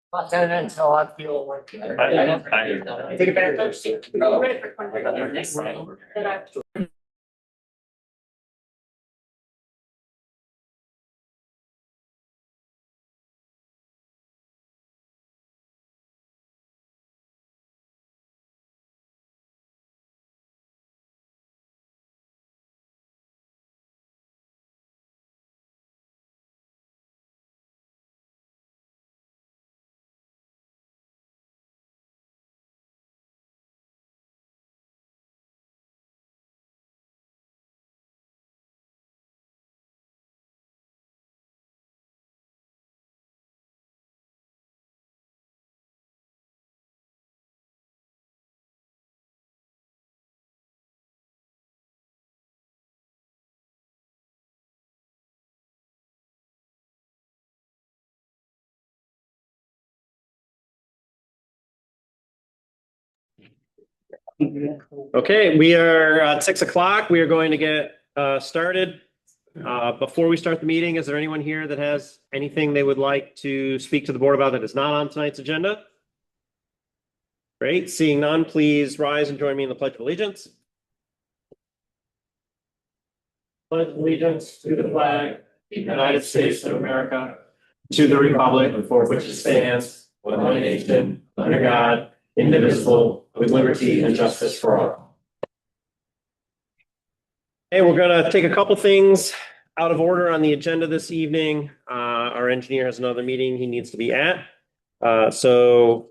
But then until I feel like. Take it back. Okay, we are at 6 o'clock. We are going to get started. Before we start the meeting, is there anyone here that has anything they would like to speak to the board about that is not on tonight's agenda? Great. Seeing none, please rise and join me in the Pledge of Allegiance. Pledge allegiance to the flag of the United States of America, to the republic for which it stands, one nation, under God, indivisible, with liberty and justice for all. Hey, we're going to take a couple things out of order on the agenda this evening. Our engineer has another meeting he needs to be at. Before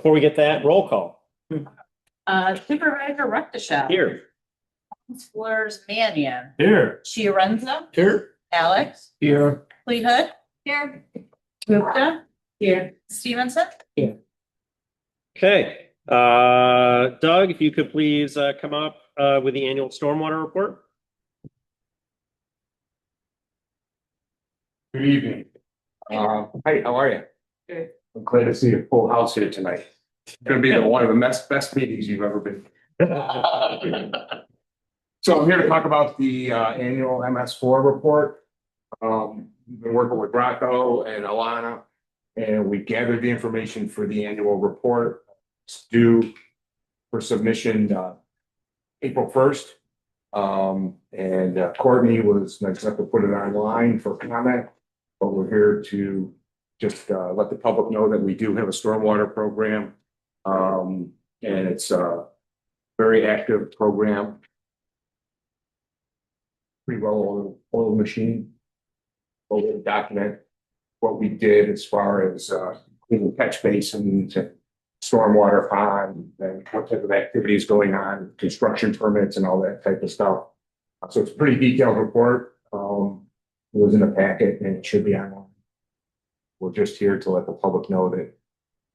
we get that, roll call. Supervisor Ruckteschall. Here. Counselors Mannion. Here. Fiorenza. Here. Alex. Here. Fleethood. Here. Gupta. Here. Stevenson. Here. Okay. Doug, if you could please come up with the annual stormwater report. Good evening. Hi, how are you? Good. I'm glad to see a full house here tonight. It's gonna be one of the best meetings you've ever been. So I'm here to talk about the annual MS4 report. We've been working with Rocco and Alana, and we gathered the information for the annual report. It's due for submission April 1st. Courtney was nice enough to put it online for comment, but we're here to just let the public know that we do have a stormwater program. And it's a very active program. Pretty well oiled machine. We'll document what we did as far as cleaning catch basins and stormwater pond and what type of activities going on, construction permits and all that type of stuff. So it's a pretty detailed report. It was in the packet and it should be online. We're just here to let the public know that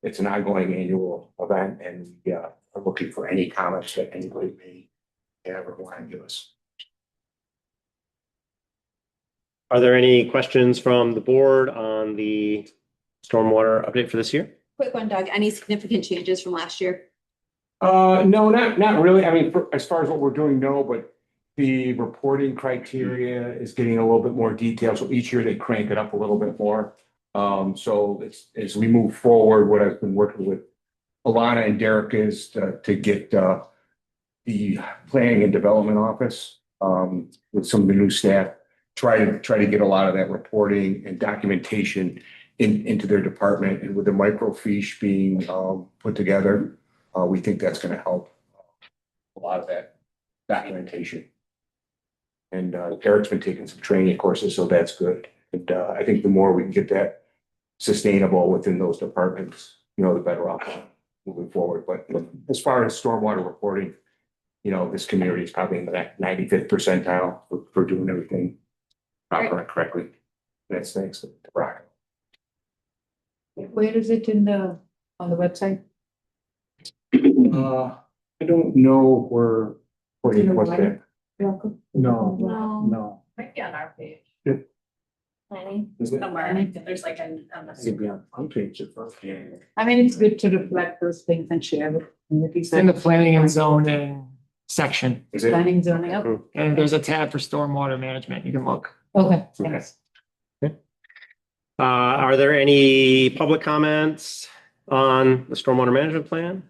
it's an ongoing annual event, and we are looking for any comments that anybody may ever want to give us. Are there any questions from the board on the stormwater update for this year? Quick one, Doug. Any significant changes from last year? No, not really. I mean, as far as what we're doing, no, but the reporting criteria is getting a little bit more detailed. So each year they crank it up a little bit more. So it's, as we move forward, what I've been working with Alana and Derek is to get the planning and development office with some of the new staff, try to get a lot of that reporting and documentation into their department. And with the microfiche being put together, we think that's going to help a lot of that documentation. And Eric's been taking some training courses, so that's good. And I think the more we can get that sustainable within those departments, the better off moving forward. But as far as stormwater reporting, this community is probably in the 95th percentile for doing everything proper and correctly. That's thanks to Rock. Where is it on the website? I don't know where you put that. No. Might be on our page. Planning. Somewhere. There's like On page of I mean, it's good to reflect those things and share with communities. It's in the planning and zoning section, Is it? Planning zoning. and there's a tab for stormwater management. You can look. Okay, Okay. thanks. Are there any public comments on the stormwater management plan?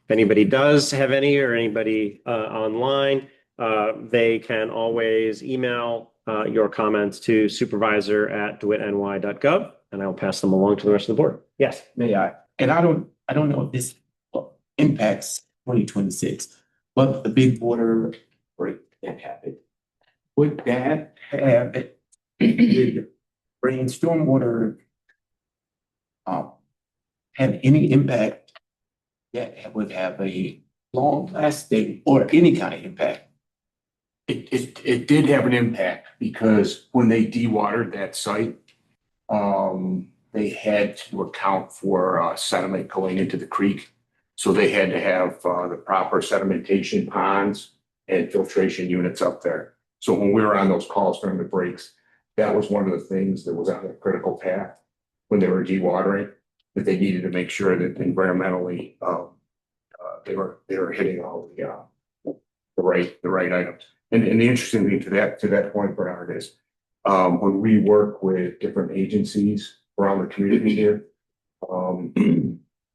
If anybody does have any or anybody online, they can always email your comments to supervisor@dewittny.gov, and I'll pass them along to the rest of the board. Yes. May I? And I don't know if this impacts 2026, but the big water break that happened. Would that have did bringing stormwater have any impact that would have a long lasting or any kind of impact? It did have an impact because when they dewatered that site, they had to account for sediment going into the creek. So they had to have the proper sedimentation ponds and filtration units up there. So when we were on those calls during the breaks, that was one of the things that was on the critical path when they were dewatering, that they needed to make sure that environmentally they were hitting all the right items. And the interesting thing to that point, Bernard, is when we work with different agencies around the community here,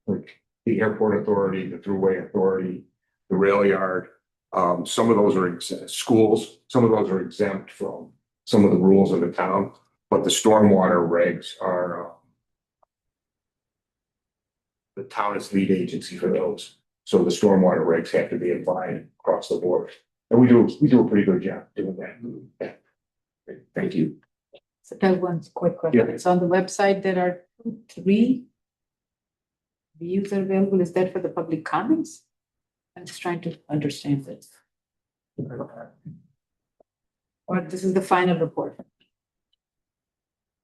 like the airport authority, the thruway authority, the rail yard, some of those are schools, some of those are exempt from some of the rules of the town, but the stormwater regs are the town is lead agency for those. So the stormwater regs have to be applied across the board. And we do a pretty good job doing that. Yeah. Great. Thank you. So that one's quick question. Yeah. It's on the website. There are 3 views are available. Is that for the public comments? I'm just trying to understand this. Or this is the final report.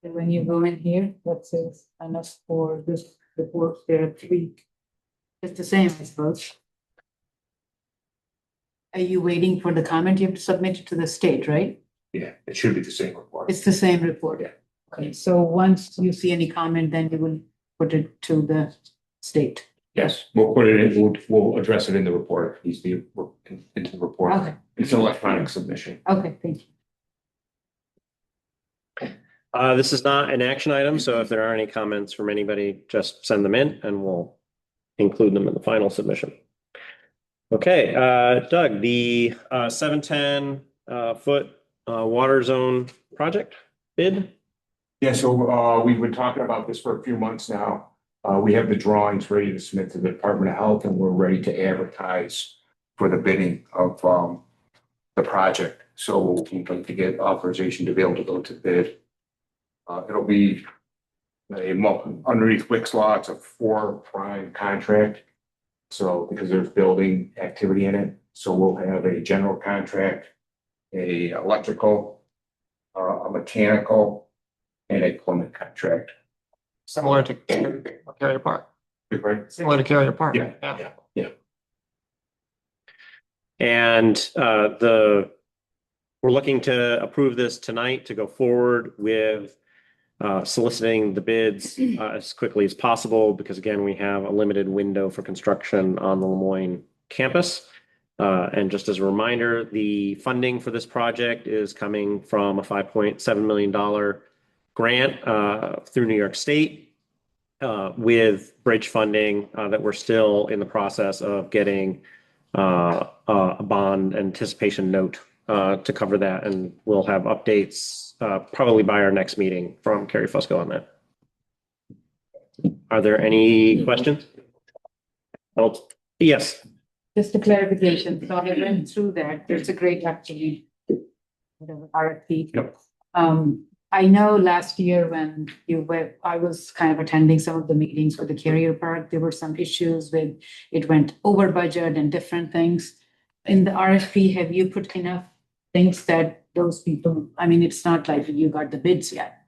And when you go in here, that says, and as for this report, there are 3. It's the same, I suppose. Are you waiting for the comment? You have to submit it to the state, right? Yeah, it should be the same report. It's the same report. Yeah. Okay, so once you see any comment, then you will put it to the state. Yes, we'll put it in, we'll address it in the report. It needs to be into the report. Okay, It's an electronic submission. okay, thank you. This is not an action item, so if there are any comments from anybody, just send them in and we'll include them in the final submission. Okay, Doug, the 710 foot water zone project bid? Yeah, so we've been talking about this for a few months now. We have the drawings ready to submit to the Department of Health, and we're ready to advertise for the bidding of the project. So we'd like to get authorization to be able to go to bid. It'll be underneath Wick's law, it's a 4 prime contract. So because there's building activity in it, so we'll have a general contract, a electrical, a mechanical, and a plumbing contract. Similar to Carrier Park. Right? Similar to Carrier Park. Yeah. And we're looking to approve this tonight to go forward with soliciting the bids as quickly as possible, because again, we have a limited window for construction on the Lemoyne campus. And just as a reminder, the funding for this project is coming from a $5.7 million grant through New York State with bridge funding that we're still in the process of getting a bond anticipation note to cover that. And we'll have updates probably by our next meeting from Carrie Fusco on that. Are there any questions? Oh, yes. Just a clarification, so I went through that, there's a great actually, whatever, RFP. Yep. I know last year when I was kind of attending some of the meetings for the Carrier Park, there were some issues with, it went over budget and different things. In the RFP, have you put enough things that those people, I mean, it's not like you got the bids yet.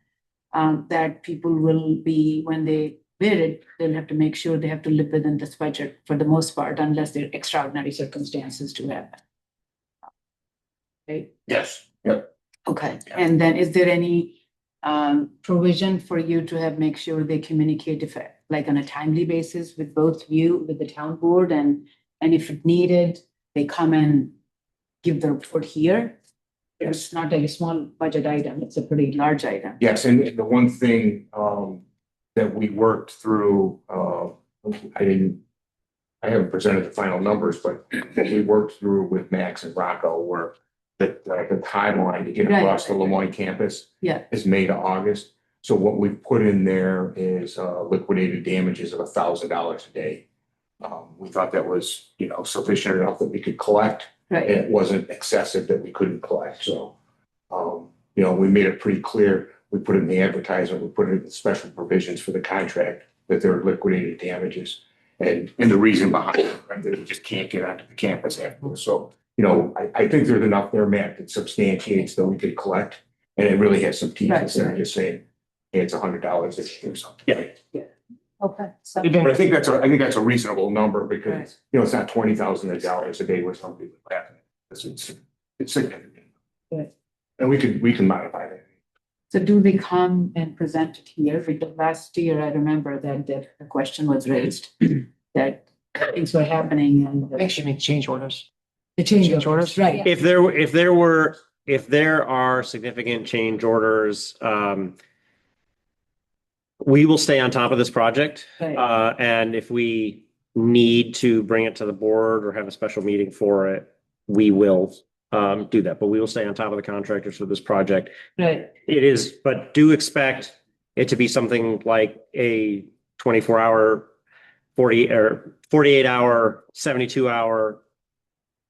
That people will be, when they bid it, they'll have to make sure they have to live within this budget for the most part, unless there are extraordinary circumstances to happen. Right? Yes. Yep. Okay, Yeah. and then is there any provision for you to have, make sure they communicate if, like on a timely basis with both you, with the town board, and if it needed, they come and give the report here? It's not like a small budget item, it's a pretty large item. Yes, and the one thing that we worked through, I haven't presented the final numbers, but what we worked through with Max and Rocco were that the timeline to get Right. across the Lemoyne campus Yeah. is May to August. So what we've put in there is liquidated damages of $1,000 a day. We thought that was, sufficient enough that we could collect. Right. And it wasn't excessive that we couldn't collect. So, we made it pretty clear. We put it in the advertisement, we put it in the special provisions for the contract that there are liquidated damages. And the reason behind it, right, that we just can't get onto the campus afterwards. So, I think there's enough there, Matt, that substantiates that we could collect. And it really has some teeth instead of just saying, hey, it's $100 this year or something. Yeah. Okay, so, But I think that's a reasonable number because, Right. it's not $20,000 a day where some people have. It's significant. Right. And we can modify that. so do they come and present it here? Because last year I remember that the question was raised that things were happening and I think she means change orders. the change Change orders? Right. If there are significant change orders, we will stay on top of this project. Right. And if we need to bring it to the board or have a special meeting for it, we will do that. But we will stay on top of the contractors for this project. Right. It is, but do expect it to be something like a 24-hour, 48-hour, 72-hour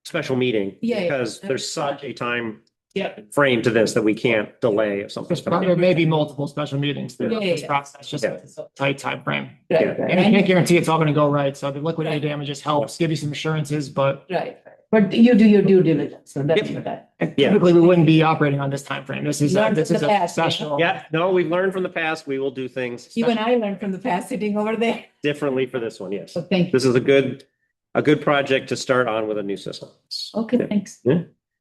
special meeting. Yeah, yeah. Because there's such a time Yeah. frame to this that we can't delay if something's. There may be multiple special meetings through Yeah, this yeah. process, just Yeah. it's a tight time frame. Right. And you can't guarantee it's all gonna go right, so the liquidated damages helps give you some assurances, but Right. But you do your due diligence, so that's what that. Yeah. typically we wouldn't be operating on this time frame. This is Learn a from the past, yeah. special. Yeah, no, we've learned from the past. We will do things Even I learned from the past sitting over there. differently for this one, yes. So thank you. This is a good project to start on with a new system. Okay, thanks.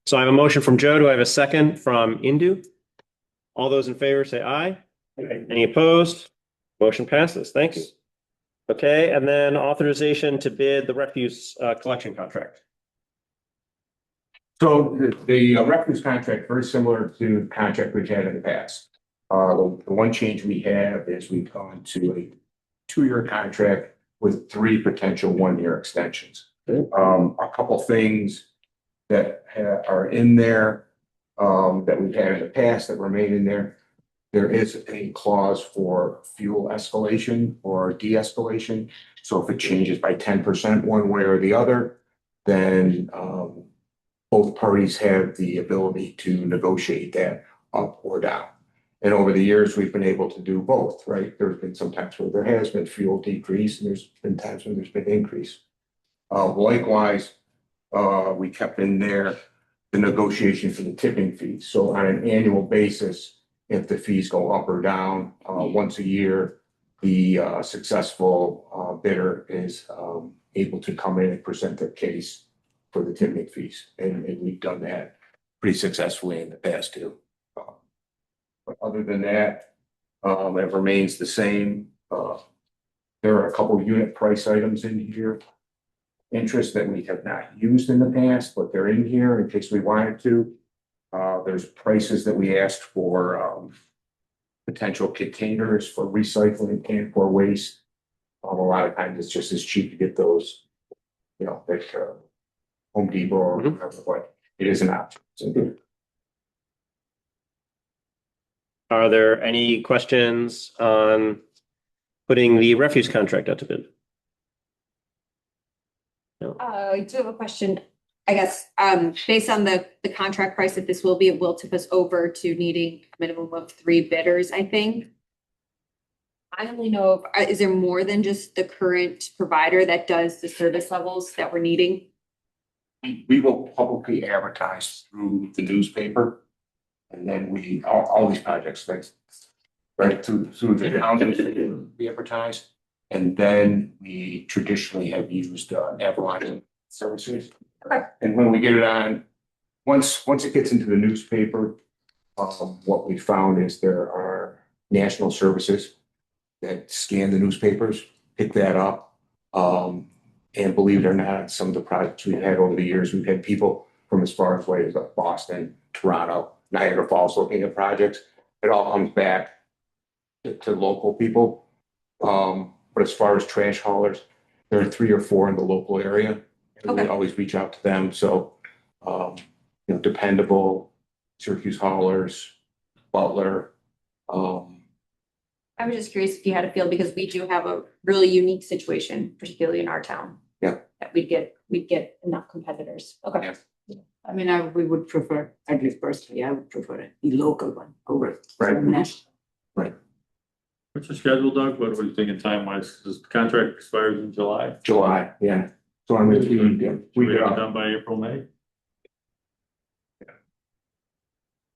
So I have a motion from Joe. Do I have a second from Indu? All those in favor say aye. Any opposed? Motion passes. Thank you. Okay, and then authorization to bid the refuse collection contract. So the refuse contract, very similar to the contract we've had in the past. The one change we have is we've gone to a 2-year contract with 3 potential 1-year extensions. A couple things that are in there that we've had in the past that remain in there. There is a clause for fuel escalation or de-escalation. So if it changes by 10% one way or the other, then both parties have the ability to negotiate that up or down. And over the years, we've been able to do both, right? There's been some times where there has been fuel decrease and there's been times when there's been increase. Likewise, we kept in there the negotiation for the tipping fees. So on an annual basis, if the fees go up or down, once a year, the successful bidder is able to come in and present their case for the tipping fees. And we've done that pretty successfully in the past too. But other than that, it remains the same. There are a couple of unit price items in here. Interest that we have not used in the past, but they're in here in case we wanted to. There's prices that we asked for potential containers for recycling and for waste. A lot of times it's just as cheap to get those, like Home Depot or whatever, but it is an option. Are there any questions on putting the refuse contract out to bid? I do have a question. I guess, based on the contract price that this will be, it will tip us over to needing a minimum of 3 bidders, I think. I only know, is there more than just the current provider that does the service levels that we're needing? We will publicly advertise through the newspaper. And then all these projects, right, through the town, we advertise. And then we traditionally have used Avalon services. Okay. And when we get it on, once it gets into the newspaper, what we found is there are national services that scan the newspapers, pick that up. And believe it or not, some of the projects we've had over the years, we've had people from as far away as Boston, Toronto, Niagara Falls looking at projects. It all comes back to local people. But as far as trash haulers, there are 3 or 4 in the local area. And we Okay. always reach out to them. So, dependable Syracuse haulers, Butler. I was just curious if you had a feel, because we do have a really unique situation, particularly in our town. Yeah. That we'd get enough competitors. Okay. Yeah. I mean, we would prefer, at least personally, I would prefer the local one over Right. some national. What's your schedule, Doug? What are you thinking time wise? Does the contract expires in July? July, yeah. So I mean, Should we have it done by April, May?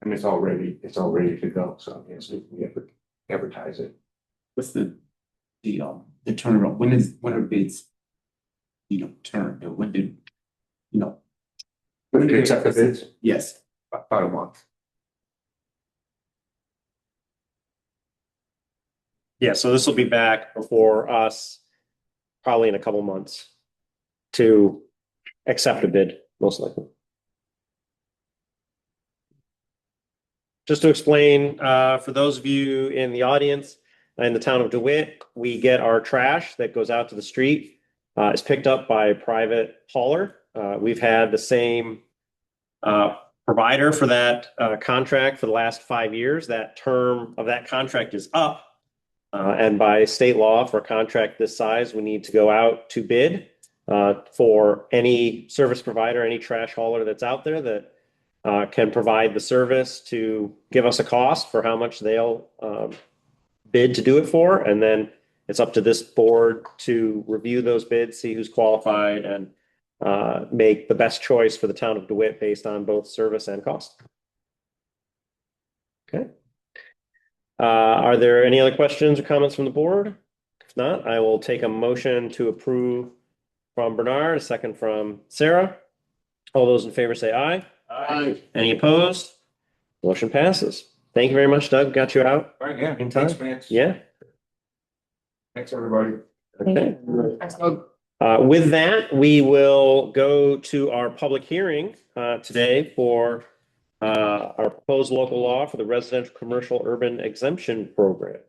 and it's all ready to go. So yes, we have to advertise it. What's the turnaround? When are bids? Turn, when did, When do you accept the bids? yes, About a month. Yeah, so this will be back before us, probably in a couple months, to accept a bid, most likely. Just to explain, for those of you in the audience, in the town of DeWitt, we get our trash that goes out to the street, is picked up by a private hauler. We've had the same provider for that contract for the last 5 years. That term of that contract is up. And by state law, for a contract this size, we need to go out to bid for any service provider, any trash hauler that's out there that can provide the service to give us a cost for how much they'll bid to do it for. And then it's up to this board to review those bids, see who's qualified, and make the best choice for the town of DeWitt based on both service and cost. Okay. Are there any other questions or comments from the board? If not, I will take a motion to approve from Bernard, a second from Sarah. All those in favor say aye. Aye. Any opposed? Motion passes. Thank you very much, Doug. Got you out. All right, yeah. In time? Thanks, Vance. Yeah. Thanks, everybody. Okay. With that, we will go to our public hearing today for our proposed local law for the residential commercial urban exemption program.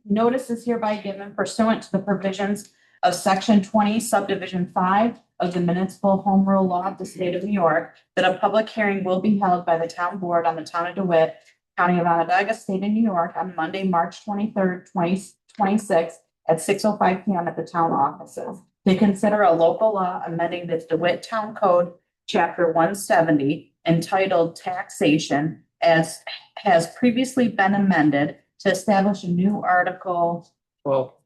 Notice is hereby given pursuant to the provisions of section 20 subdivision 5 of the municipal home rule law of the state of New York that a public hearing will be held by the town board on the town of DeWitt, county of Onondaga, state of New York on Monday, March 23rd, 2026 at 6:05 p.m. at the town offices to consider a local law amending the DeWitt Town Code, Chapter 170, entitled Taxation, as has previously been amended to establish a new article. Well,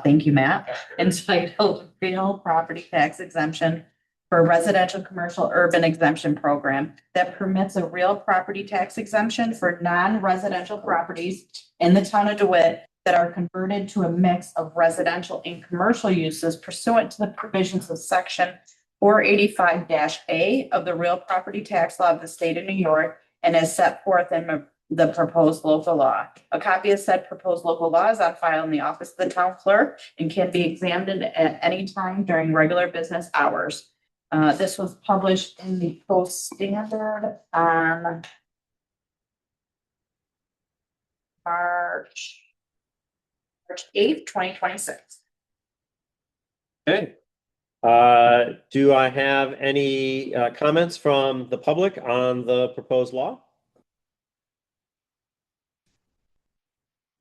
thank you, Matt. Entitled Real Property Tax Exemption for Residential Commercial Urban Exemption Program that permits a real property tax exemption for non-residential properties in the town of DeWitt that are converted to a mix of residential and commercial uses pursuant to the provisions of section 485-A of the Real Property Tax Law of the state of New York and as set forth in the proposed local law. A copy of said proposed local law is on file in the office of the town clerk and can be examined at any time during regular business hours. This was published in the Post Standard on March 8th, 2026. Okay. Do I have any comments from the public on the proposed law?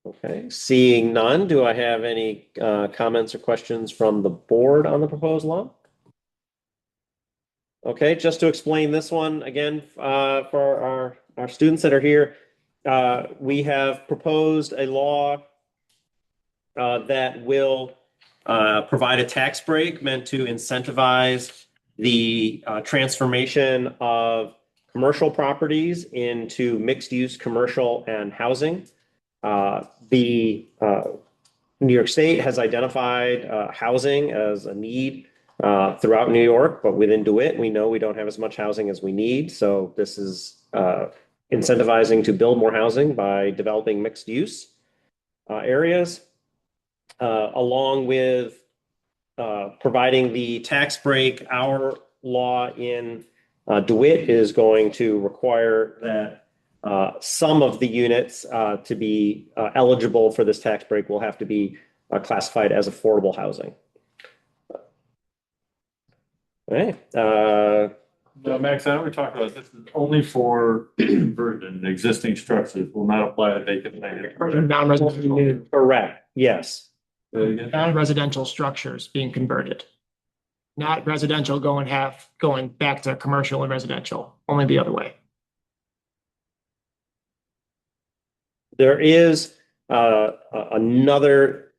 Okay, seeing none, do I have any comments or questions from the board on the proposed law? Okay, just to explain this one again for our students that are here, we have proposed a law that will provide a tax break meant to incentivize the transformation of commercial properties into mixed-use commercial and housing. The New York State has identified housing as a need throughout New York, but within DeWitt, we know we don't have as much housing as we need. So this is incentivizing to build more housing by developing mixed-use areas, along with providing the tax break. Our law in DeWitt is going to require that some of the units to be eligible for this tax break will have to be classified as affordable housing. All right. Max, I know we talked about this is only for conversion, existing structures will not apply to vacant land. Non-residential, Correct. Yes. non-residential structures being converted. Not residential going back to commercial and residential, only the other way. There is another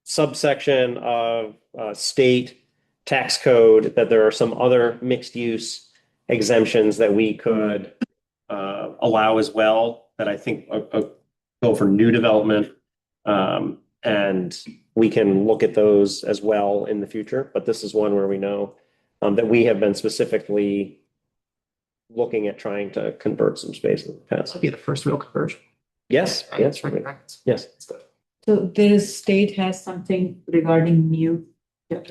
subsection of state tax code that there are some other mixed use exemptions that we could allow as well that I think go for new development. And we can look at those as well in the future. But this is one where we know that we have been specifically looking at trying to convert some space in the past. That'd be the first real conversion. Yes, yes, Recognized. yes. So there is state has something regarding new.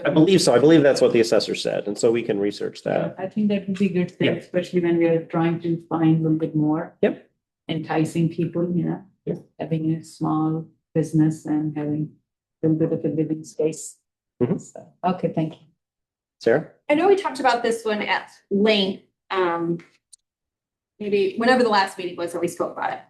I believe so. I believe that's what the assessor said. And so we can research that. I think that would be a good thing, Yeah. especially when we are trying to find a little bit more. Yep. Enticing people, Yeah. having a small business and having a little bit of a living space. Mhm. So, okay, thank you. Sarah? I know we talked about this one at length, maybe whenever the last meeting was that we spoke about it.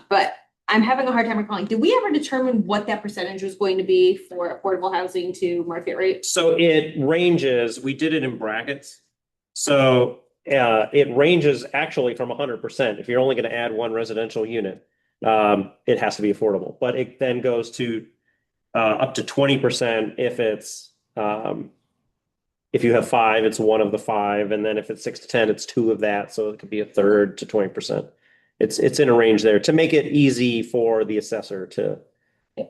But I'm having a hard time recalling, did we ever determine what that percentage was going to be for affordable housing to market rate? So it ranges, we did it in brackets. So it ranges actually from 100%. If you're only going to add one residential unit, it has to be affordable. But it then goes to up to 20% if it's if you have 5, it's one of the 5, and then if it's 6 to 10, it's 2 of that. So it could be a third to 20%. It's in a range there to make it easy for the assessor to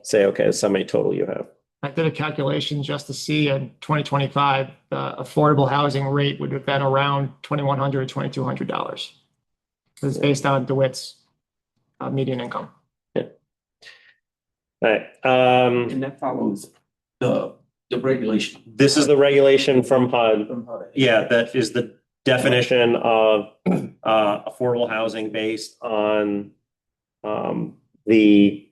say, okay, this is how many total you have. I did a calculation just to see in 2025, the affordable housing rate would have been around $2,100, $2,200. It's based on DeWitt's median income. All right. And that follows the regulation. This is the regulation from HUD. From HUD. Yeah, that is the definition of affordable housing based on the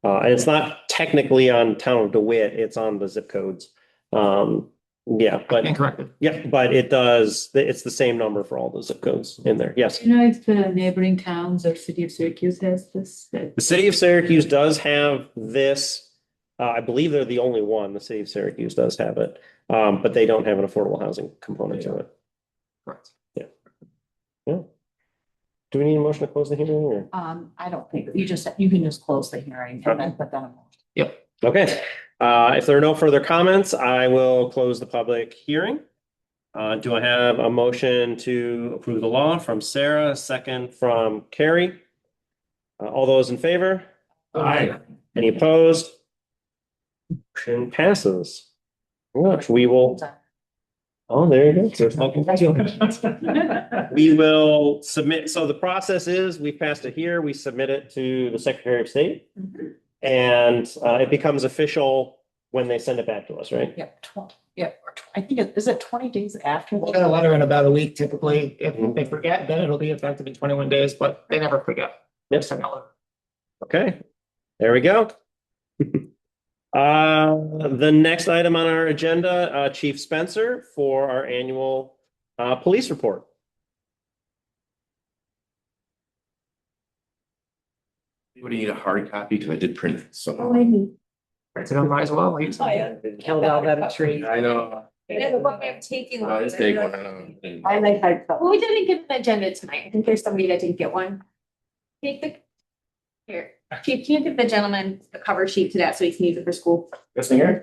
and it's not technically on town of DeWitt, it's on the zip codes. Yeah, but Incorrect. yeah, but it does, it's the same number for all the zip codes in there. Yes. Do you know if the neighboring towns or city of Syracuse has this? The city of Syracuse does have this. I believe they're the only one. The city of Syracuse does have it, but they don't have an affordable housing component to it. Correct. Yeah. Yeah. Do we need a motion to close the hearing or? I don't think, you can just close the hearing and then put that on. Okay, if there are no further comments, I will close the public hearing. Do I have a motion to approve the law from Sarah, second from Carrie? All those in favor? Aye. Any opposed? Motion passes. Which we will, oh, there you go. Congratulations. We will submit, so the process is, we passed it here, we submit it to the Secretary of State. And it becomes official when they send it back to us, right? Yep, I think is it 20 days after? We'll get a letter in about a week typically. If they forget, then it'll be effective in 21 days, but they never forget. Yep. Send a letter. Okay, there we go. The next item on our agenda, Chief Spencer for our annual police report. Anybody need a hard copy? Because I did print it, so. Right, so might as well. Held out that tree. I know. I'm taking. Just take one. I like hard copy. Well, we didn't get an agenda tonight. I think there's somebody that didn't get one. Take the, here, Chief, can you give the gentleman the cover sheet to that so he can use it for school? This thing here?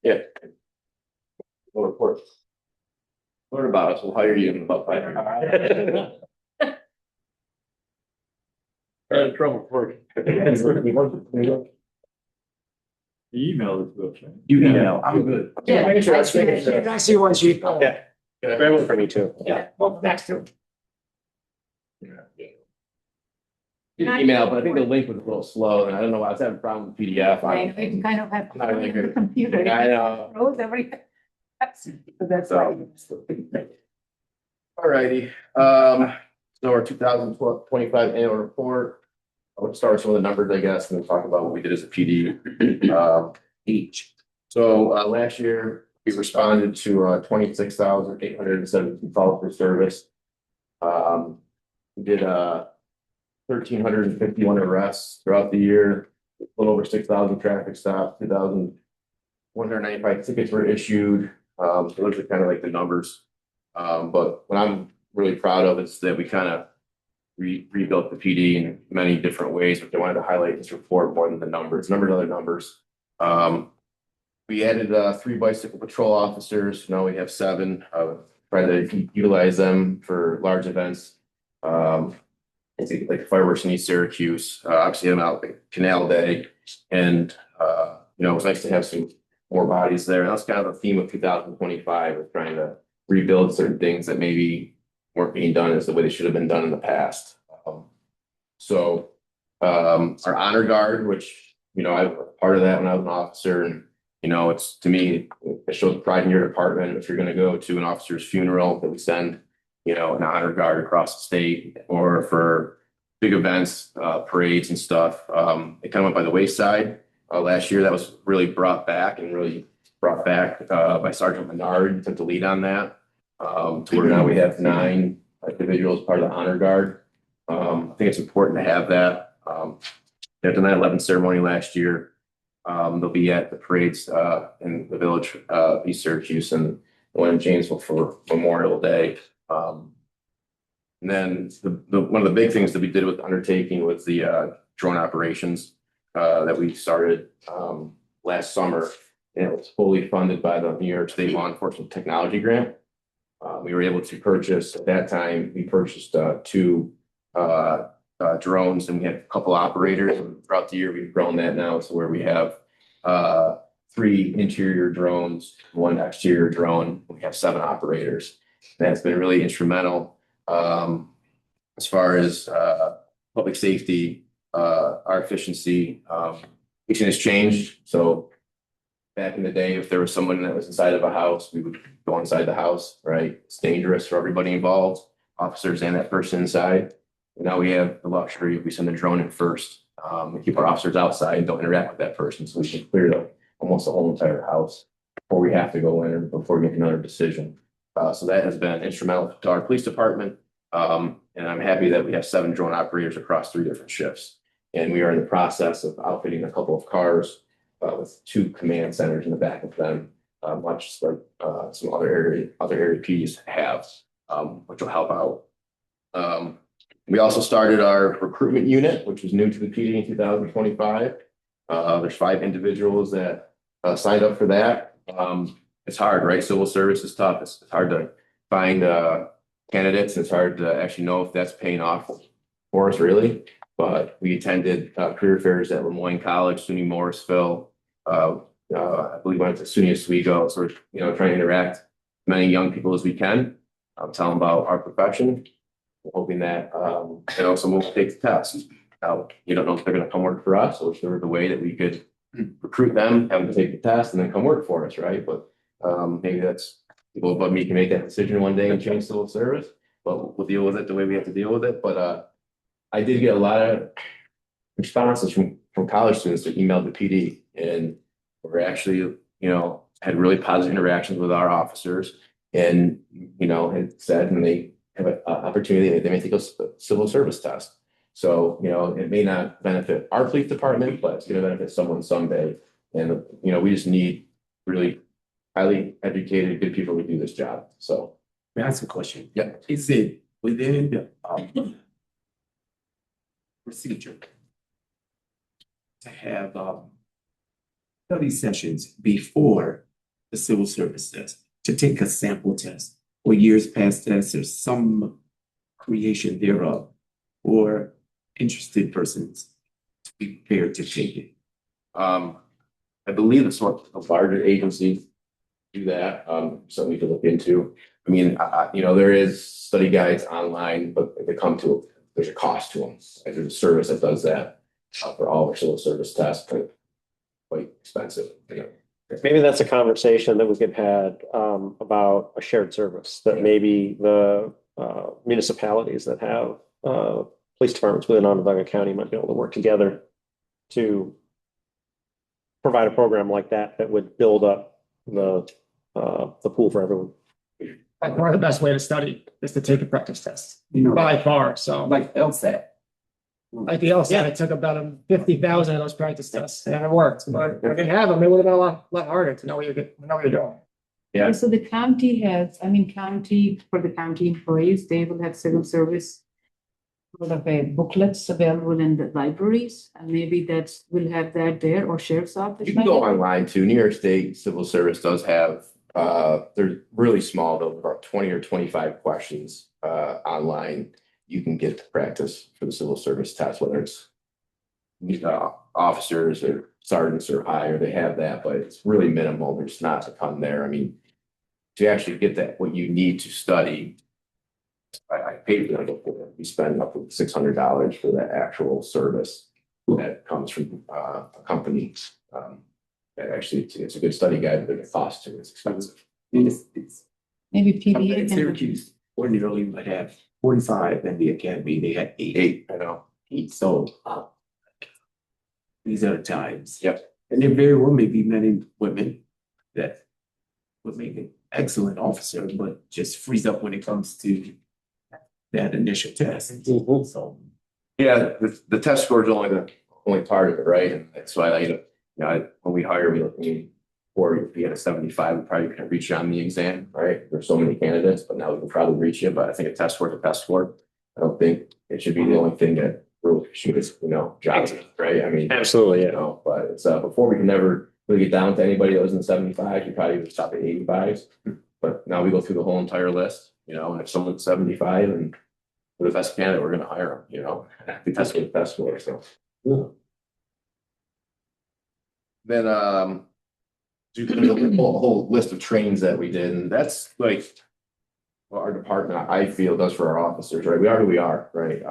Yeah. We'll report. Learn about us. We'll hire you in about 5 minutes. Trouble for email it to us. You email, I'm good. Yeah. I see one, Chief. Yeah. Grab one for me too. Yeah, well, next to. Email, but I think the link was a little slow and I don't know why I was having a problem with PDF. I can kind of have. Not really good. Computer. I know. Froze everything. That's why. Alrighty, So our 2025 annual report, I'll start with some of the numbers, I guess, and then talk about what we did as a PD. Each. So last year, we responded to 26,872 calls for service. We did 1,351 arrests throughout the year, a little over 6,000 traffic stops, 2,195 tickets were issued. So those are kind of like the numbers. But what I'm really proud of is that we kind of rebuilt the PD in many different ways, but I wanted to highlight this report more than the numbers. Other numbers. We added 3 bicycle patrol officers. Now we have 7. Try to utilize them for large events. Like fireworks in East Syracuse. Obviously, I'm out like Canal Day, and it was nice to have some more bodies there. And that's kind of the theme of 2025. We're trying to rebuild certain things that maybe weren't being done as the way they should have been done in the past. Our honor guard, which I was part of that when I was an officer, and it's, to me, it shows pride in your department. If you're going to go to an officer's funeral, that we send an honor guard across the state, or for big events, parades and stuff. It kind of went by the wayside last year. That was really brought back by Sergeant Menard. He took the lead on that. To where now we have 9 individuals part of the honor guard. I think it's important to have that. After the 9/11 ceremony last year, they'll be at the parades in the village of East Syracuse and the one in Janesville for Memorial Day. And then one of the big things that we did with the undertaking was the drone operations that we started last summer. And it was fully funded by the New York State Law Enforcement Technology Grant. We were able to purchase, at that time, we purchased 2 drones, and we had a couple operators. And throughout the year, we've grown that now to where we have 3 interior drones, 1 exterior drone. We have 7 operators. That's been really instrumental as far as public safety, our efficiency. Everything has changed. So back in the day, if there was someone that was inside of a house, we would go inside the house, right? It's dangerous for everybody involved, officers and that person inside. And now we have the luxury, we send the drone in first. We keep our officers outside and don't interact with that person, so we can clear almost the whole entire house before we have to go in or before we make another decision. So that has been instrumental to our police department. And I'm happy that we have 7 drone operators across 3 different shifts. And we are in the process of outfitting a couple of cars with 2 command centers in the back of them, much like some other area Ps have, which will help out. We also started our recruitment unit, which was new to the PD in 2025. There's 5 individuals that signed up for that. It's hard, right? Civil service is tough. It's hard to find candidates. It's hard to actually know if that's paying off for us, really. But we attended career fairs at Lemoyne College, SUNY Morrisville. I believe went to SUNY Oswego. So we're trying to interact with as many young people as we can. Tell them about our profession. We're hoping that someone will take the test. Now, you don't know if they're going to come work for us, or if there was a way that we could recruit them, have them take the test, and then come work for us, right? But maybe that's people above me can make that decision one day and change civil service, but we'll deal with it the way we have to deal with it. But I did get a lot of responses from college students that emailed the PD, and we're actually, had really positive interactions with our officers, and had said, and they have an opportunity, they may take a civil service test. So, it may not benefit our police department, but it's going to benefit someone someday. And, we just need really highly educated, good people to do this job. So. May I ask a question? Yeah. Is it within the procedure to have study sessions before the civil service test, to take a sample test, or years past tests, or some creation thereof, or interested persons to be prepared to take it? I believe it's sort of larger agencies do that. Something we could look into. I mean, there is study guides online, but if they come to it, there's a cost to them. There's a service that does that for all our civil service tests, but quite expensive. Maybe that's a conversation that we could have about a shared service, that maybe the municipalities that have police departments within Onondaga County might be able to work together to provide a program like that that would build up the pool for everyone. By far, the best way to study is to take a practice test, You know, by far, so. like LSAT. Like the LSAT, it took about 50,000 of those practice tests and it worked, but if I didn't have them, it would have been a lot harder to know what you're doing. Yeah. So the county has, for the county employees, they will have civil service sort of a booklets available in the libraries, and maybe we'll have that there, or sheriff's office. You can go online too. New York State Civil Service does have, they're really small, though, about 20 or 25 questions online. You can get to practice for the civil service test, whether it's officers or sergeants or higher, they have that, but it's really minimal. There's not a ton there. I mean, to actually get that, what you need to study, I paid for it. You spend up to $600 for that actual service that comes from a company. Actually, it's a good study guide, but it costs too. It's expensive. It's Maybe up PBA at can. Syracuse ordinarily would have 45, and the academy, they had eight. I know. So these are the times. Yep. And there very well may be men and women that would make an excellent officer, but just freeze up when it comes to that initial test. So Yeah, the test score is only part of it, right? And that's why, when we hire, or if you had a 75, we probably couldn't reach you on the exam, right? There's so many candidates, but now we can probably reach you. But I think a test score is a test score. I don't think it should be the only thing that really shoots, jobs, right? I mean, Absolutely, but it's before we can never really get down to anybody that was in 75, you probably would stop at 85s. But now we go through the whole entire list, and if someone's 75 and we're the best candidate, we're going to hire them, the test with the best score. So then you can look at a whole list of trainings that we did, and that's like what our department, I feel, does for our officers, right? We are who we are, right?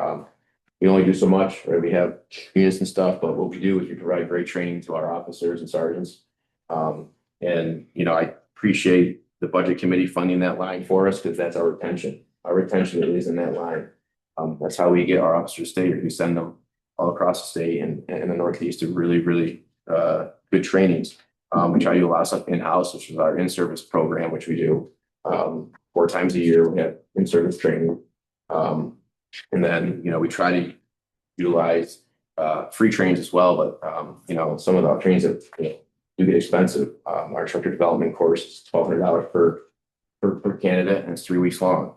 We only do so much, right? We have units and stuff, but what we do is we provide great training to our officers and sergeants. And I appreciate the budget committee funding that line for us, because that's our retention. Our retention is in that line. That's how we get our officers to stay here. We send them all across the state and the Northeast to really, really good trainings. We try to do a lot of stuff in-house, which is our in-service program, which we do 4 times a year. We have in-service training. And then, we try to utilize free trainings as well. But, some of the trainings that do get expensive. Our instructor development course is $1,200 per candidate, and it's 3 weeks long.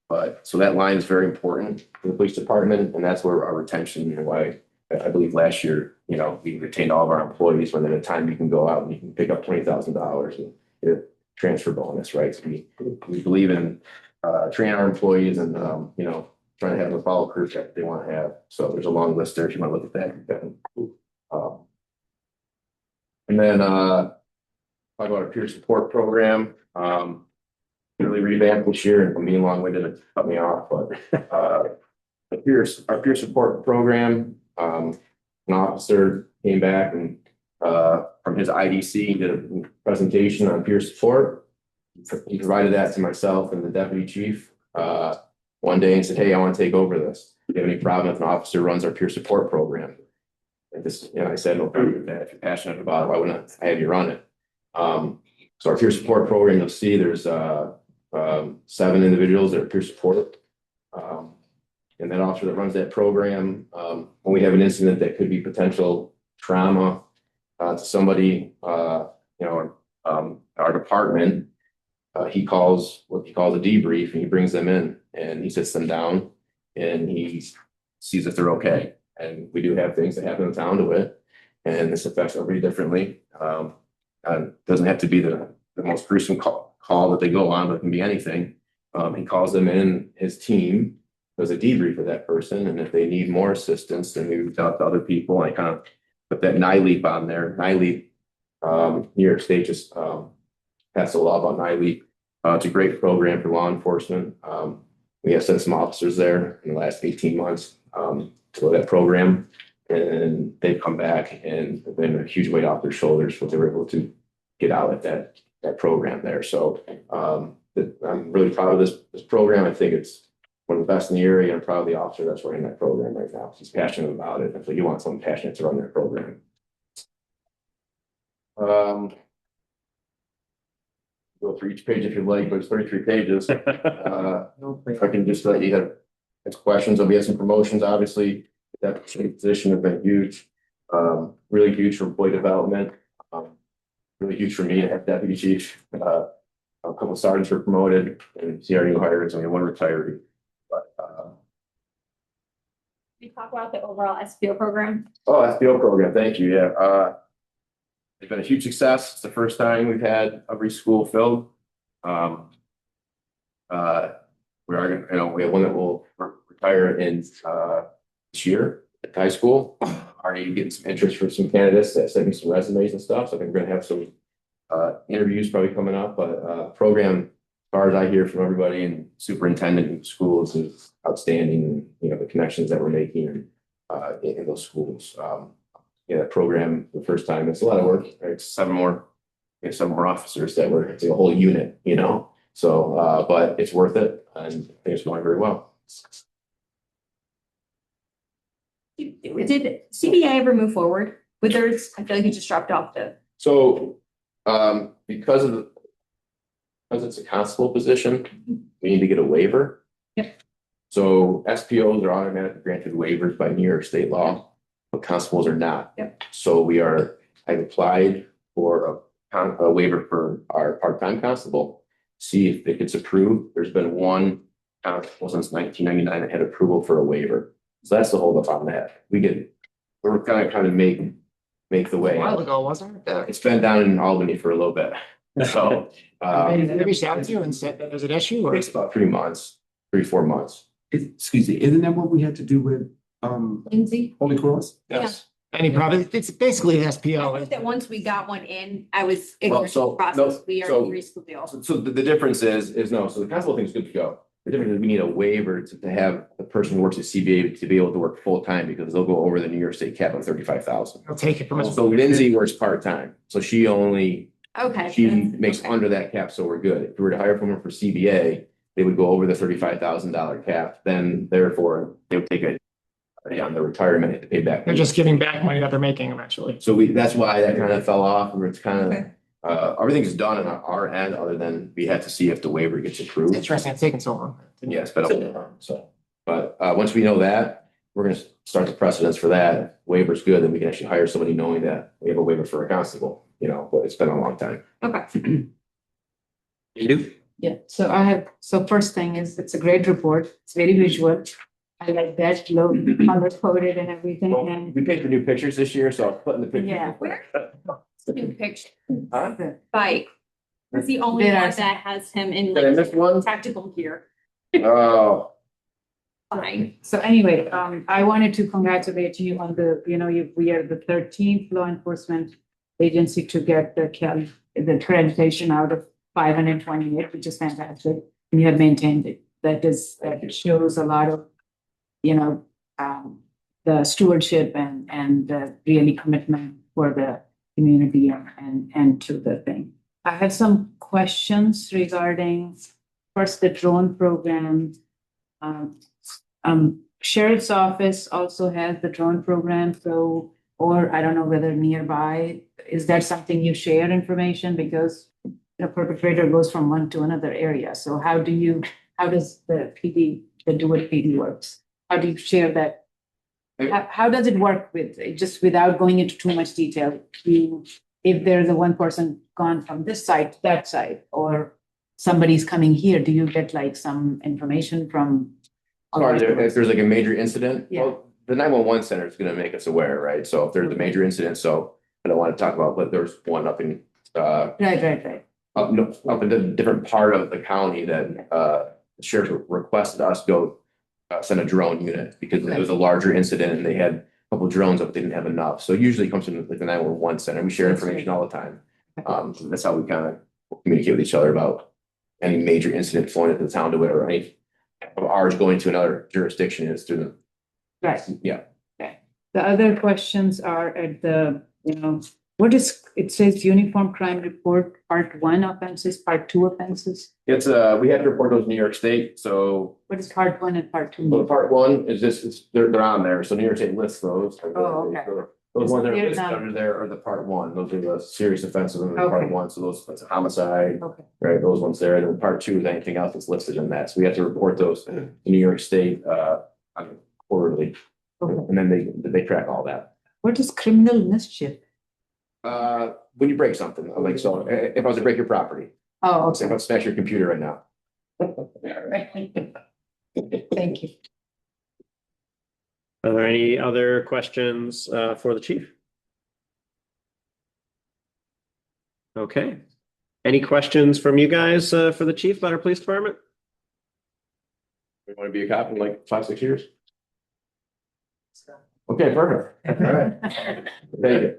But so that line is very important for the police department, and that's where our retention, and why I believe last year, we retained all of our employees, when at a time you can go out and you can pick up $20,000 and get a transfer bonus, right? So we believe in training our employees and trying to have the follow career that they want to have. So there's a long list there if you want to look at that. And then talk about our peer support program. Really revamped this year, and being long-winded, it cut me off, but our peer support program, an officer came back and from his IDC did a presentation on peer support. He provided that to myself and the deputy chief one day and said, "Hey, I want to take over this. Do you have any problem if an officer runs our peer support program?" And this, I said, "No problem with that. If you're passionate about it, why wouldn't I have you run it?" So our peer support program, you'll see there's 7 individuals that are peer support. And that officer that runs that program, when we have an incident that could be potential trauma to somebody, our department, he calls what he calls a debrief, and he brings them in and he sits them down and he sees if they're okay. And we do have things that happen in town to it, and this affects everybody differently. It doesn't have to be the most gruesome call that they go on, but it can be anything. He calls them in, his team does a debrief of that person, and if they need more assistance, then we reach out to other people. And I kind of put that NILEAP on there. NILEAP, New York State just passed a law about NILEAP. It's a great program for law enforcement. We have sent some officers there in the last 18 months to go to that program, and they've come back and have been a huge weight off their shoulders what they were able to get out at that program there. So I'm really proud of this program. I think it's one of the best in the area. I'm proud of the officer that's running that program right now. He's passionate about it. If you want someone passionate to run that program. Go through each page if you'd like, but it's 33 pages. If I can just let you have questions, we have some promotions, obviously. That position have been huge, really huge for employee development. Really huge for me to have deputy chief. A couple of sergeants were promoted and see our new hires, only one retiree. But Can you talk about the overall SPO program? oh, SBO program, thank you, yeah. It's been a huge success. It's the first time we've had every school filled. We are gonna, we have one that will retire in this year at high school. Already getting some interest from some candidates that sent me some resumes and stuff, so I think we're gonna have some interviews probably coming up, but program, as far as I hear from everybody and superintendent in schools is outstanding, the connections that we're making in those schools. Yeah, that program, the first time, it's a lot of work, right? It's seven more officers that were, it's a whole unit, so, but it's worth it, and I think it's going very well. Did CBA ever move forward with theirs? I feel like it just dropped off the. So, because it's a constable position, we need to get a waiver. Yep. So SPOs are automatically granted waivers by New York state law, but constables are not. Yep. So I've applied for a waiver for our part-time constable, see if it gets approved. There's been one constable since 1999 that had approval for a waiver. So that's the holdup on that. We're kind of make the way. A while ago, wasn't it? It's been down in Albany for a little bit. So, Maybe they reached out to you and said that there's an issue, or it's about 3 months, 4 months. Excuse me, isn't that what we had to do with, Lindsay? Holy Cross? Yes. any problem? It's basically an I SPO. think that once we got one in, I was Well, ignorant of the process. We so- already reached the deal. So the difference is no, so the constable thing is good to go. The difference is we need a waiver to have the person who works at CBA to be able to work full-time because they'll go over the New York State cap of 35,000. I'll take it from us. So Lindsay works part-time, so she Okay. makes Okay. under that cap, so we're good. If we were to hire someone for CBA, they would go over the $35,000 cap, then therefore they would take it on the retirement to pay back. They're just giving back money that they're making eventually. So that's why that kind of fell off, or it's kind Okay. of, everything's done on our end, other than we had to see if the waiver gets approved. Interesting, it's taking so long. Yeah, it's been a long time, so, but, once we know that, we're gonna start the precedence for that. If waiver's good, then we can actually hire somebody knowing that we have a waiver for a constable, but it's been a long time. Okay. You do? Yeah, so first thing is, it's a great report. It's very visual. I like that, low color coded and everything, Well, and we paid for new pictures this year, so I'll put in the pictures. Yeah. Where? New picture. Huh? Bike. It's the only There one are- that has him in Did I miss one? tactical gear. Oh, Fine. so anyway, I wanted to congratulate you on we are the 13th law enforcement agency to get the accreditation out of 528, which is fantastic. And you have maintained it. That shows a lot of, the stewardship and the really commitment for the community and to the thing. I have some questions regarding first the drone program. Sheriff's office also has the drone program, or I don't know whether nearby, is that something you share information? Because the perpetrator goes from one to another area. So how does the DeWitt PD works? How do you share that? How does it work just without going into too much detail? If there's one person gone from this side to that side, or somebody's coming here, do you get like some information from? sorry, if there's like a major incident, Yeah. well, the 911 center is gonna make us aware, right? So if there's a major incident, so I don't want to talk about, but there's one up in, Right. up in a different part of the county that, the sheriff requested us go send a drone unit because it was a larger incident and they had a couple drones, but they didn't have enough. So usually it comes from like the 911 center. We share information all the time. So that's how we kind of communicate with each other about any major incident flowing into the town to it, or any of ours going to another jurisdiction is through the, Right. yeah. The other questions are at the, What is, it says uniform crime report, part 1 offenses, part 2 offenses? It's, we have to report those to New York State, so What is part 1 and part 2? well, part one is this, they're on there, so New York State lists those. Oh, okay. Those ones that are They're listed not- under there are the part one, those are the serious offenses under part Okay. one, so those, that's a homicide, Okay. right, those ones there, and then part two is anything else that's listed in that, so we have to report those to New York State, quarterly. Okay. And then they track all that. What is criminal mischief? When you break something, like, so if I was to break your property, Oh, say if I smash your computer right now. thank you. Are there any other questions for the chief? Okay. Any questions from you guys for the chief about our police department? We want to be a cop in like 5-6 years? Okay, perfect. All right. Thank you.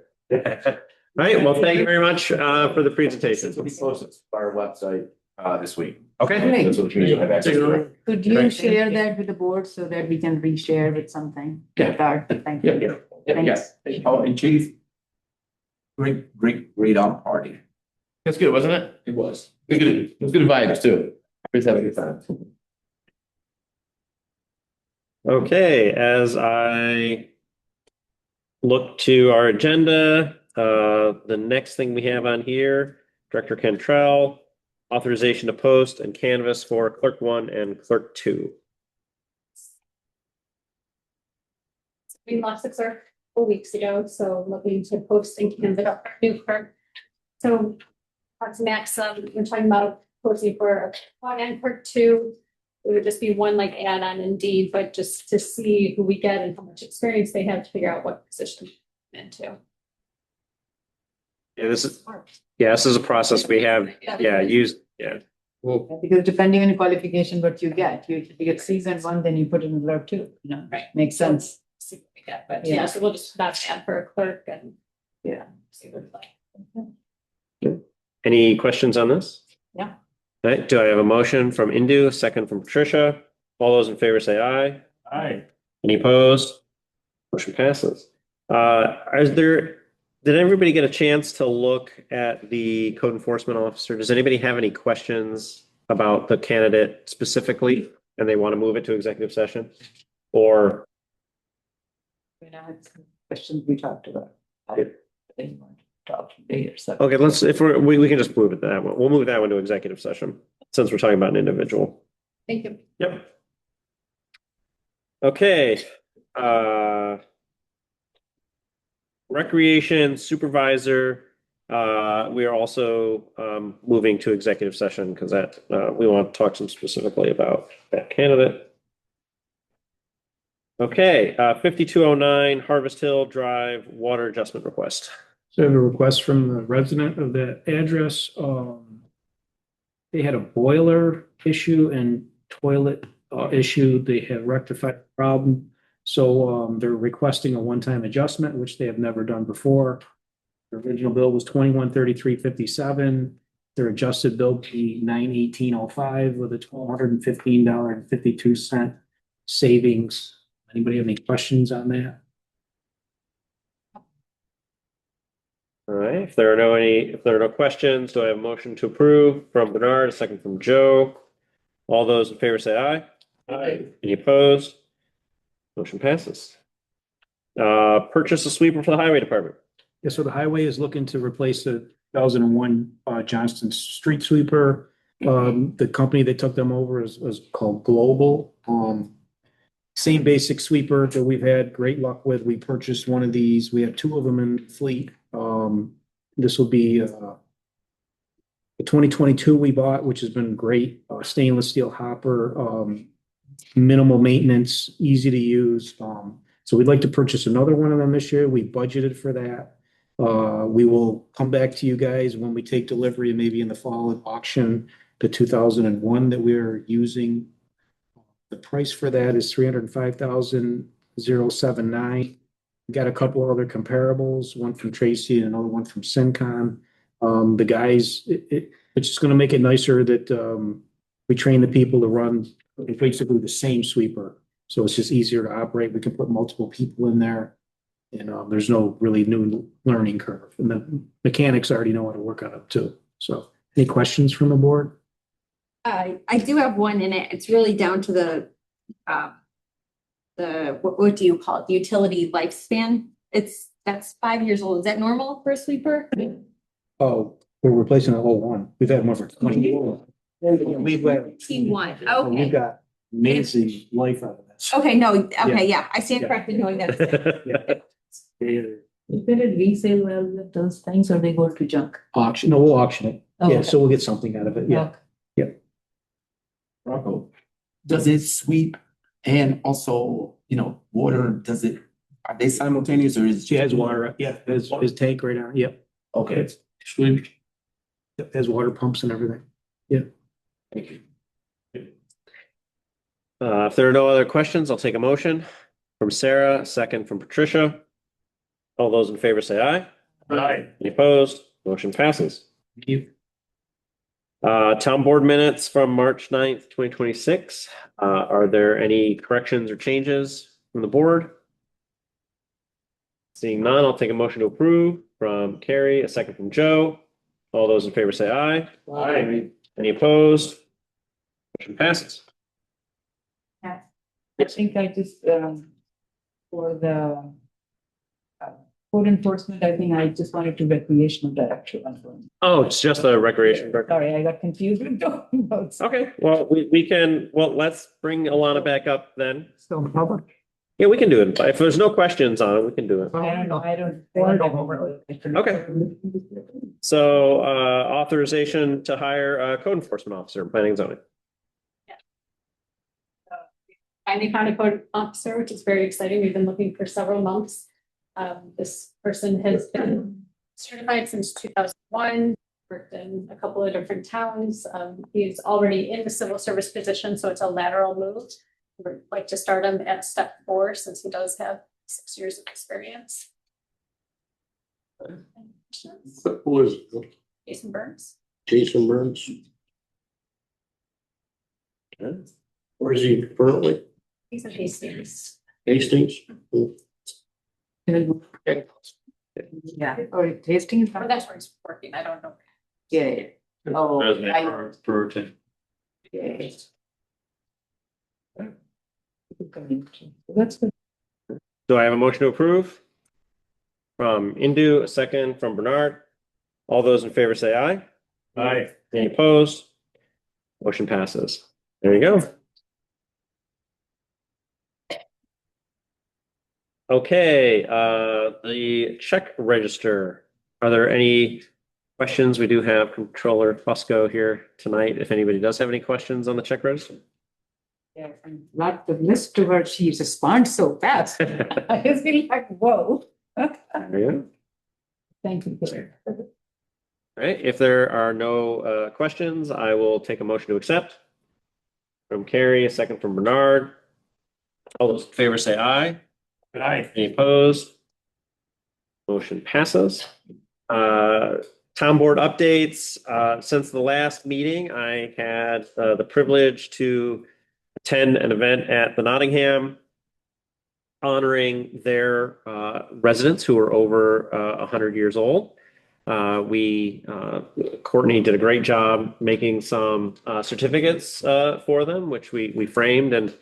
All right, well, thank you very much for the presentation. This will be posted to our website this week. Okay. That's what the community will have access to. Could you Great. share that with the board so that we can reshare with something? Yeah. Thank Yeah, you. yeah, yes. Oh, and chief, great on party. That's good, wasn't it? It was. It was good vibes too. Always have a good time. Okay, as I look to our agenda, the next thing we have on here, Director Cantrell, authorization to post and canvass for clerk 1 and clerk 2. We lost the clerk 4 weeks ago, so looking to post and canvass our new clerk. So, that's max, we're talking about posting for 1 and clerk 2. It would just be one like add-on Indeed, but just to see who we get and how much experience they have to figure out what position into. Yeah, this is a process we have, Well, because depending on your qualification, what you get, you get season 1, then you put it in clerk 2, Right. Makes sense. See what we get, but Yeah. yeah, so we'll just, that's add for a clerk and. Yeah. See what it's like. Any questions on this? Yeah. All right, do I have a motion from Indu, second from Patricia? All those in favor say aye. Aye. Any opposed? Motion passes. Did everybody get a chance to look at the code enforcement officer? Does anybody have any questions about the candidate specifically and they want to move it to executive session? Or, It's questions we talked about. I think you want to talk later, so. okay, we can just move it to that one. We'll move that one to executive session since we're talking about an individual. Thank you. Yep. Okay, recreation supervisor, we are also moving to executive session because we want to talk some specifically about that candidate. Okay, 5209 Harvest Hill Drive water adjustment request. So I have a request from the resident of that address. They had a boiler issue and toilet issue. They have rectified the problem. So they're requesting a one-time adjustment, which they have never done before. The original bill was $2133.57. Their adjusted bill would be $918.05 with a $1,215.52 savings. Anybody have any questions on that? All right, if there are no questions, do I have a motion to approve from Bernard, a second from Joe? All those in favor say aye. Aye. Any opposed? Motion passes. Purchase a sweeper for the highway department. Yeah, so the highway is looking to replace the 2001 Johnston street sweeper. The company that took them over is called Global. Same basic sweeper that we've had great luck with. We purchased one of these. We have 2 of them in fleet. This will be the 2022 we bought, which has been great. Stainless steel hopper, minimal maintenance, easy to use. So we'd like to purchase another one of them this year. We budgeted for that. We will come back to you guys when we take delivery, maybe in the fall at auction, the 2001 that we're using. The price for that is $305,079. We got a couple of other comparables, one from Tracy and another one from Syncon. The guys, it's just going to make it nicer that we train the people to run basically the same sweeper. So it's just easier to operate. We can put multiple people in there. And there's no really new learning curve, and the mechanics already know how to work on it too. So, any questions from the board? I do have one in it. It's really down to what do you call it? The utility lifespan. That's 5 years old. Is that normal for a sweeper? Oh, we're replacing the whole one. We've had one for 20 years. We've got. One. We've Okay. got amazing life out of this. Okay, no, okay, yeah, I stand Yeah. corrected knowing that. Is there a resale value of those things or they go to junk? Auction, no, we'll auction it. Oh, Yeah, okay. so we'll get something out of it. Yeah. Okay. Rocco, does it sweep and also, water, are they simultaneous or is? She has water. Yeah, his tank right now. Yep. Okay. Sweep. Yep, has water pumps and everything. Thank you. If there are no other questions, I'll take a motion from Sarah, a second from Patricia. All those in favor say aye. Aye. Any opposed? Motion passes. Thank you. Town board minutes from March 9th, 2026. Are there any corrections or changes from the board? Seeing none, I'll take a motion to approve from Carrie, a second from Joe. All those in favor say aye. Aye. Any opposed? Motion passes. I think I just, for the code enforcement, I think I just wanted to recreational director. Oh, it's just the recreation director. Sorry, I got confused with talking about. Okay, well, we can, let's bring Alana back up then. Still in the public? Yeah, we can do it. If there's no questions on it, we can do it. I don't know, I don't. Okay. So, authorization to hire a code enforcement officer in planning and zoning. Finally found a code officer, which is very exciting. We've been looking for several months. This person has been certified since 2001, worked in a couple of different towns. He's already in the civil service position, so it's a lateral move. We'd like to start him at step 4 since he does have 6 years of experience. Who is it? Jason Burns. Jason Burns? Where is he currently? He's in Hastings. Hastings? Yeah, or tasting is Or fine. that's where he's working. I don't know. Yeah. Oh, Resume for ten. yeah. That's good. Do I have a motion to approve? From Indu, a second from Bernard. All those in favor say aye. Aye. Any opposed? Motion passes. There you go. Okay, the check register. Are there any questions? We do have Controller Fusco here tonight. If anybody does have any questions on the check register. Yeah, and lot the list to her, she responds so fast. I just feel like, whoa. There you go. Thank you. Peter. All right, if there are no questions, I will take a motion to accept. From Carrie, a second from Bernard. All those in favor say aye. Aye. Any opposed? Motion passes. Town board updates. Since the last meeting, I had the privilege to attend an event at the Nottingham honoring their residents who are over 100 years old. Courtney did a great job making some certificates for them, which we framed and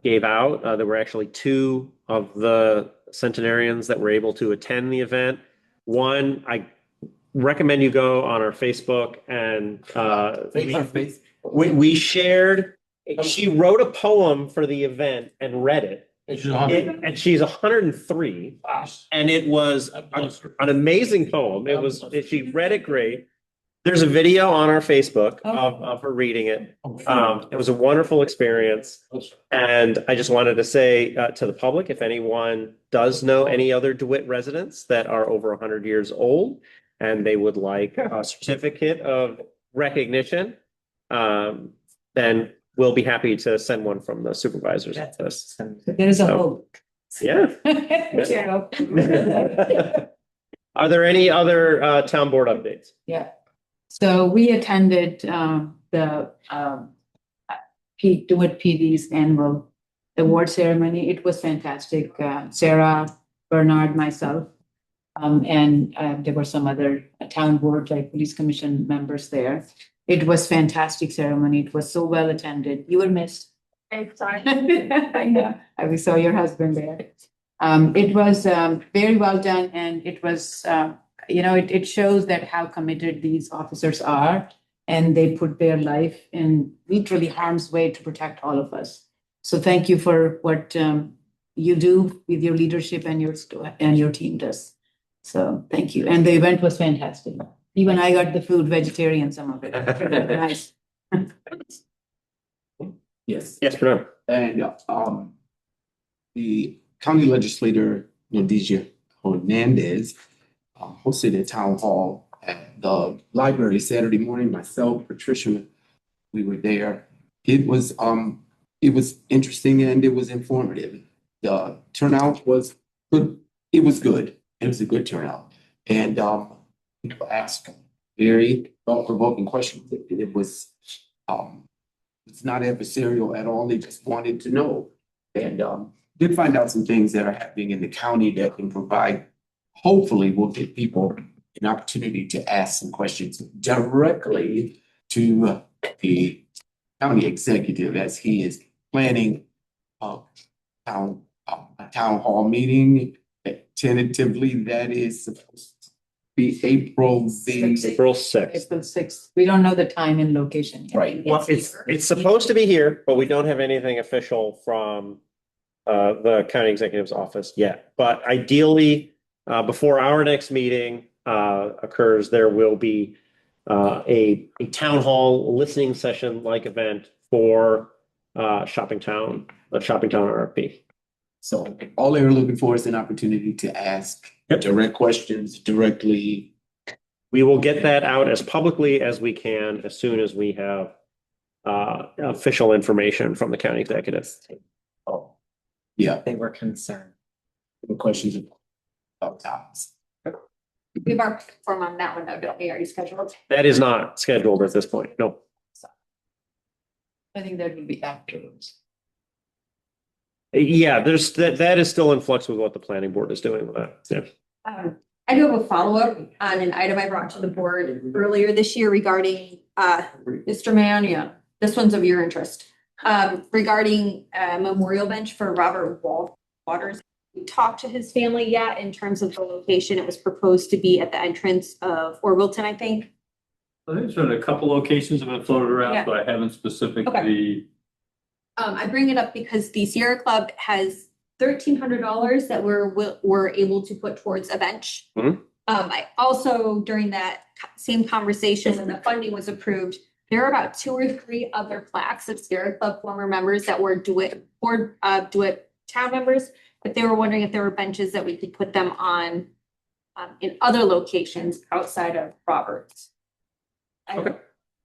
gave out. There were actually 2 of the centenarians that were able to attend the event. One, I recommend you go on our Facebook and we shared. She wrote a poem for the event and read it. And she's 103, and it was an amazing poem. She read it great. There's a video on our Facebook of her reading it. It was a wonderful experience. And I just wanted to say to the public, if anyone does know any other DeWitt residents that are over 100 years old and they would like a certificate of recognition, then we'll be happy to send one from the supervisor's office. There is a hope. Yeah. Are there any other town board updates? Yeah. So we attended the DeWitt PD's annual award ceremony. It was fantastic. Sarah Bernard, myself. And there were some other town board, like police commission members there. It was fantastic ceremony. It was so well attended. You were missed. I'm sorry. I know. We saw your husband there. It was very well done, and it was, it shows that how committed these officers are, and they put their life in literally harm's way to protect all of us. So thank you for what you do with your leadership and your team does. So thank you. And the event was fantastic. Even I got the food, vegetarian, some of it. Nice. Yes. Yes, Bernard. And the county legislator, Nadeja Hernandez, hosted a town hall at the library Saturday morning. Myself, Patricia, we were there. It was interesting and it was informative. The turnout was good. It was good. It was a good turnout. And people asked very thought-provoking questions. It was it's not adversarial at all. They just wanted to know. And did find out some things that are happening in the county that can provide, hopefully will give people an opportunity to ask some questions directly to the county executive as he is planning a town hall meeting. Tentatively, that is supposed to be April the April 6th. April 6th. We don't know the time and location yet. right. Well, it's supposed to be here, but we don't have anything official from the county executive's office yet. But ideally, before our next meeting occurs, there will be a town hall listening session like event for Shopping Town, the Shopping Town RFP. So all they were looking for is an opportunity to ask direct questions directly. We will get that out as publicly as we can as soon as we have official information from the county executive. Oh, yeah, They were concerned. questions about topics. We have our form on that one though, don't we? Are you scheduled? That is not scheduled at this point. No. I think that will be afterwards. Yeah, there's that is still in flux with what the planning board is doing with that. Yeah. I do have a follow-up on an item I brought to the board earlier this year regarding Mr. Mania. This one's of your interest. Regarding a memorial bench for Robert Waters. We talked to his family yet in terms of the location. It was proposed to be at the entrance of Orvilleton, I think. I think there's been a couple locations have been floated around, Yeah. but I haven't specifically. I bring it up because the Sierra Club has $1,300 that we're able to put towards a bench. Mhm. I also, during that same conversation, when the funding was approved, there are about 2 or 3 other plaques of Sierra Club former members that were DeWitt town members. But they were wondering if there were benches that we could put them on in other locations outside of Roberts. I don't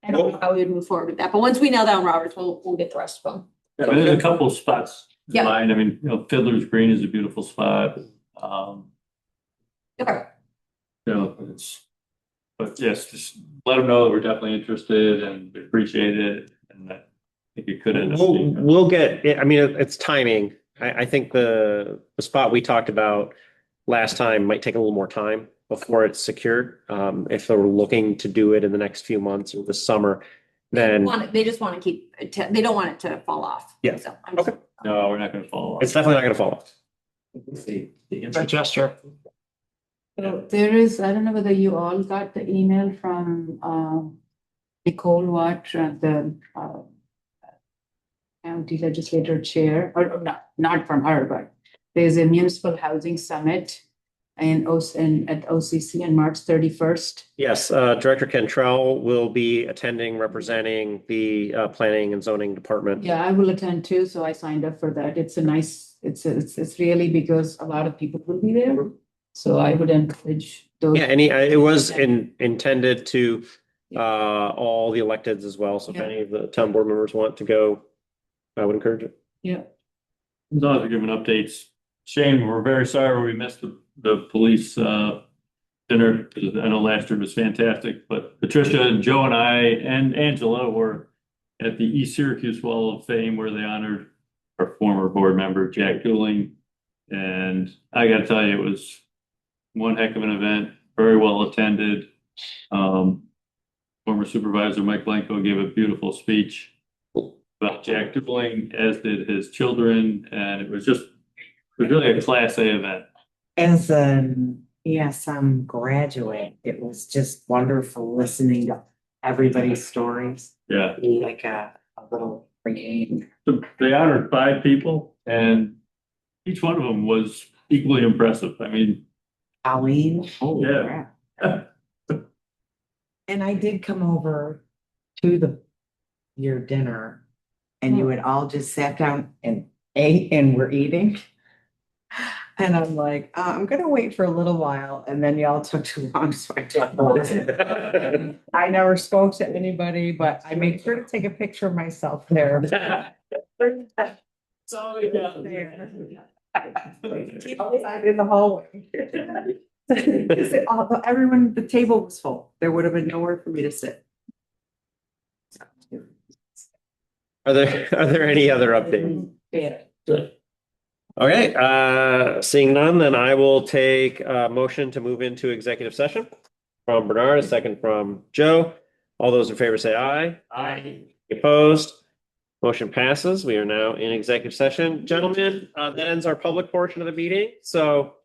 know how we would move forward with that, but once we nail down Roberts, we'll get the rest of them. I mean, there's a couple of spots in Yeah. mind. I mean, Fiddler's Green is a beautiful spot. Okay. But yes, just let them know that we're definitely interested and appreciate it. And I think it could end up being. We'll get, I mean, it's timing. I think the spot we talked about last time might take a little more time before it's secured. If they're looking to do it in the next few months or this summer, then They just want to keep, they don't want it to fall off. Yeah. So Okay. No, we're not going to follow up. it's definitely not going to fall off. It's a gesture. So there is, I don't know whether you all got the email from Nicole Watt, the county legislator chair, or not from her, but there's a municipal housing summit at OCC on March 31st. Yes, Director Cantrell will be attending, representing the planning and zoning department. Yeah, I will attend too, so I signed up for that. It's a nice, it's really because a lot of people will be there. So I would encourage those. Yeah, it was intended to all the electeds as well. So if Yeah. any of the town board members want to go, I would encourage it. Yeah. As long as we're giving updates. Shane, we're very sorry we missed the police dinner. I know last year was fantastic, but Patricia and Joe and I and Angela were at the East Syracuse Wall of Fame where they honored our former board member, Jack Dooling. And I gotta tell you, it was one heck of an event, very well attended. Former Supervisor Mike Blanco gave a beautiful speech about Jack Dubling, as did his children, and it was really a Class A event. As an ESM graduate, it was just wonderful listening to everybody's stories, Yeah. like a little reunion. So they honored 5 people, and each one of them was equally impressive. I mean, Colleen, holy Yeah. crap. And I did come over to your dinner and you had all just sat down and ate and were eating. And I'm like, I'm gonna wait for a little while, and then y'all took too long, so I took. I never spoke to anybody, but I made sure to take a picture of myself there. Sorry, There. Outside in the hallway. Everyone, the table was full. There would have been nowhere for me to sit. Are there any other updates? Yeah. Okay, seeing none, then I will take a motion to move into executive session from Bernard, a second from Joe. All those in favor say aye. Aye. Opposed? Motion passes. We are now in executive session. Gentlemen, that ends our public portion of the meeting. So